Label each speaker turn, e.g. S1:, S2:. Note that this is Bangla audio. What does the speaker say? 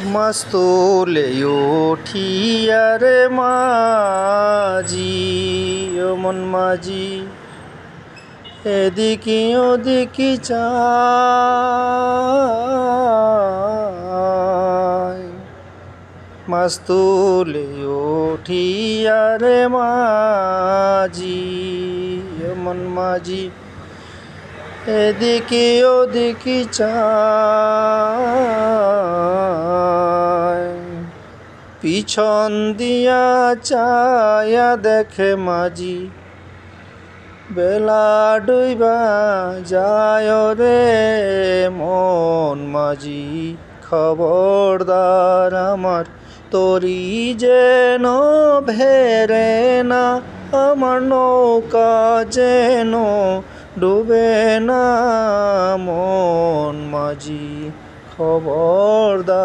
S1: মাছ তোলে উঠিয়া রে মাঝি, ও মন মাঝি, এদিকে ওদিকে চায়। মাছ তোলে উঠিয়া রে মাঝি, ও মন মাঝি, এদিকে ওদিকে চায়। পিছন দিয়া চায়া দেখে মাঝি, বেলা ডুইবা যায় রে মন মাঝি। খবরদার আমার তরি যেন ভেরে না, আমার নৌকা যেন ডুবে না মন মাঝি, খবরদার।